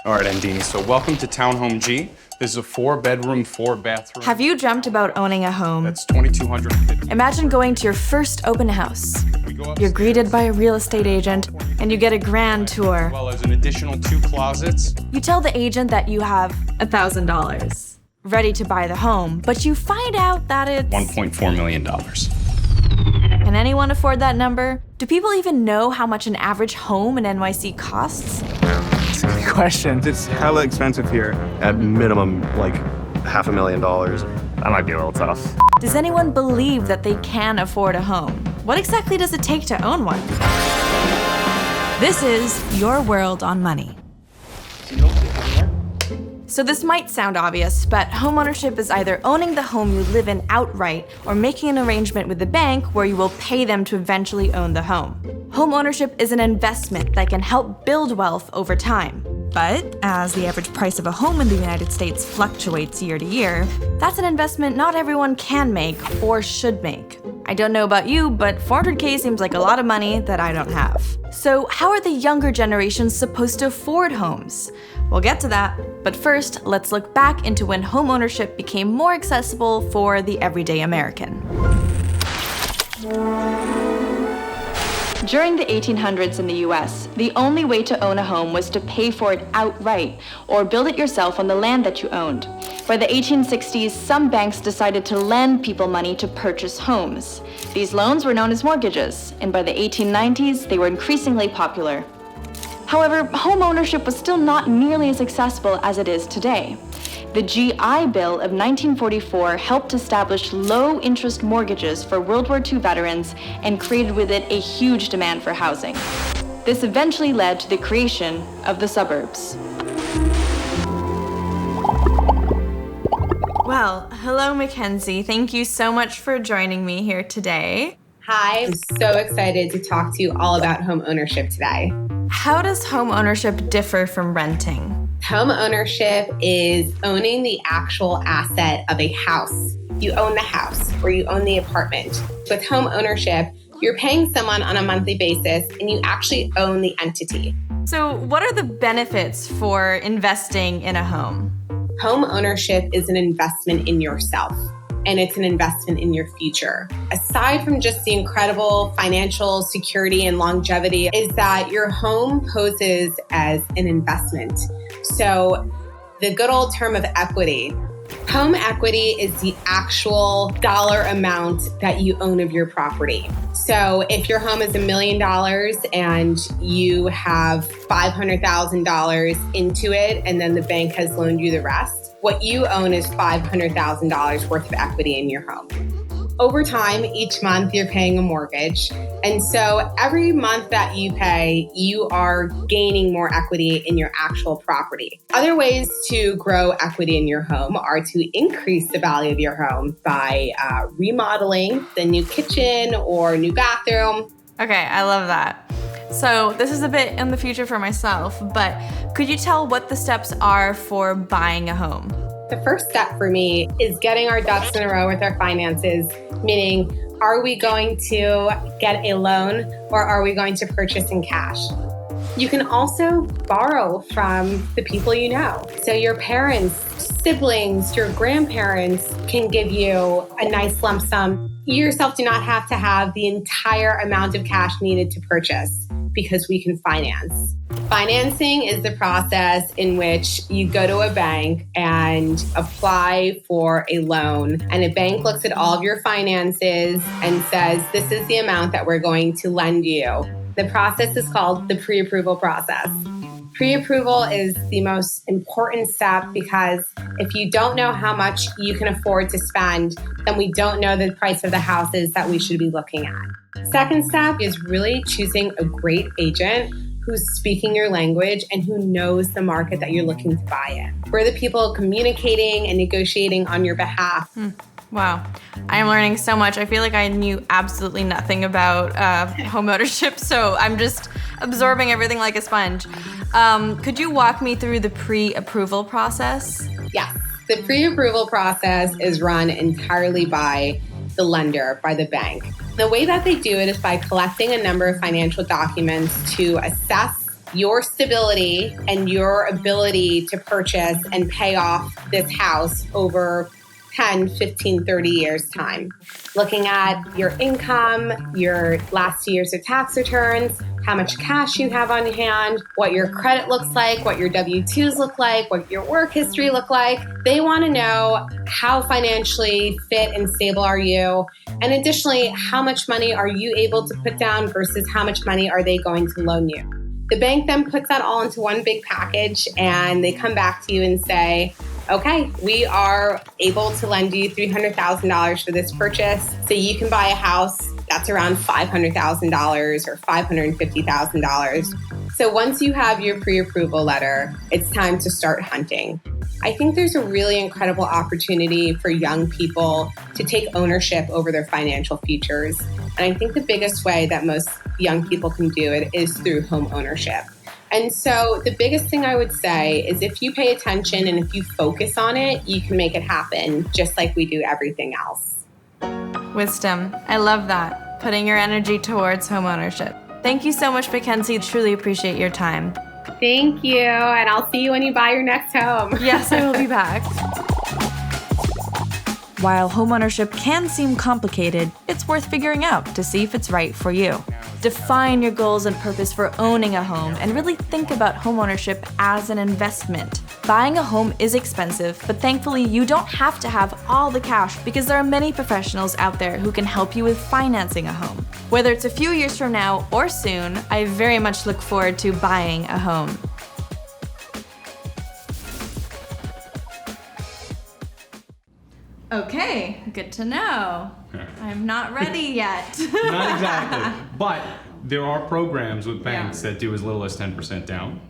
All right, Andini, so welcome to Townhome G. This is a 4-bedroom, 4-bathroom. Have you dreamt about owning a home? That's $2,250. Imagine going to your first open house. You're greeted by a real estate agent, and you get a grand tour. As well as an additional 2 closets. You tell the agent that you have $1,000 ready to buy the home, but you find out that it's $1.4 million. Can anyone afford that number? Do people even know how much an average home in NYC costs? That's a good question. It's hella expensive here. At minimum, like $500,000. That might be a little tough. Does anyone believe that they can afford a home? What exactly does it take to own one? This is Your World on Money. So this might sound obvious, but homeownership is either owning the home you live in outright or making an arrangement with the bank where you will pay them to eventually own the home. Homeownership is an investment that can help build wealth over time. But as the average price of a home in the United States fluctuates year to year, that's an investment not everyone can make or should make. I don't know about you, but $400K seems like a lot of money that I don't have. So how are the younger generations supposed to afford homes? We'll get to that, but first, let's look back into when homeownership became more accessible for the everyday American. During the 1800s in the US, the only way to own a home was to pay for it outright or build it yourself on the land that you owned. By the 1860s, some banks decided to lend people money to purchase homes. These loans were known as mortgages, and by the 1890s, they were increasingly popular. However, home ownership was still not nearly as accessible as it is today. The GI Bill of 1944 helped establish low-interest mortgages for World War II veterans and created with it a huge demand for housing. This eventually led to the creation of the suburbs. Well, hello, Mackenzie. Thank you so much for joining me here today. Hi, I'm so excited to talk to you all about home ownership today. How does home ownership differ from renting? Home ownership is owning the actual asset of a house. You own the house or you own the apartment. With home ownership, you're paying someone on a monthly basis and you actually own the entity. So what are the benefits for investing in a home? Home ownership is an investment in yourself, and it's an investment in your future. Aside from just the incredible financial security and longevity, is that your home poses as an investment. So the good old term of equity. Home equity is the actual dollar amount that you own of your property. So if your home is $1 million and you have $500,000 into it, and then the bank has loaned you the rest, what you own is $500,000 worth of equity in your home. Over time, each month you're paying a mortgage. And so every month that you pay, you are gaining more equity in your actual property. Other ways to grow equity in your home are to increase the value of your home by remodeling the new kitchen or new bathroom. Okay, I love that. So this is a bit in the future for myself, but could you tell what the steps are for buying a home? The first step for me is getting our ducks in a row with our finances, meaning, are we going to get a loan or are we going to purchase in cash? You can also borrow from the people you know. So your parents, siblings, your grandparents can give you a nice lump sum. You yourself do not have to have the entire amount of cash needed to purchase because we can finance. Financing is the process in which you go to a bank and apply for a loan, and a bank looks at all of your finances and says, this is the amount that we're going to lend you. The process is called the pre-approval process. Pre-approval is the most important step because if you don't know how much you can afford to spend, then we don't know the price of the houses that we should be looking at. Second step is really choosing a great agent who's speaking your language and who knows the market that you're looking to buy in. We're the people communicating and negotiating on your behalf. Wow. I'm learning so much. I feel like I knew absolutely nothing about home ownership, so I'm just absorbing everything like a sponge. Could you walk me through the pre-approval process? Yes. The pre-approval process is run entirely by the lender, by the bank. The way that they do it is by collecting a number of financial documents to assess your stability and your ability to purchase and pay off this house over 10, 15, 30 years time. Looking at your income, your last 2 years of tax returns, how much cash you have on hand, what your credit looks like, what your W-2s look like, what your work history look like. They want to know how financially fit and stable are you, and additionally, how much money are you able to put down versus how much money are they going to loan you. The bank then puts that all into one big package, and they come back to you and say, okay, we are able to lend you $300,000 for this purchase, so you can buy a house that's around $500,000 or $550,000. So once you have your pre-approval letter, it's time to start hunting. I think there's a really incredible opportunity for young people to take ownership over their financial futures. And I think the biggest way that most young people can do it is through home ownership. And so the biggest thing I would say is if you pay attention and if you focus on it, you can make it happen just like we do everything else. Wisdom. I love that. Putting your energy towards homeownership. Thank you so much, Mackenzie. Truly appreciate your time. Thank you. And I'll see you when you buy your next home. Yes, I will be back. While homeownership can seem complicated, it's worth figuring out to see if it's right for you. Define your goals and purpose for owning a home and really think about homeownership as an investment. Buying a home is expensive, but thankfully you don't have to have all the cash because there are many professionals out there who can help you with financing a home. Whether it's a few years from now or soon, I very much look forward to buying a home. Okay, good to know. I'm not ready yet. Not exactly. But there are programs with banks that do as little as 10% down.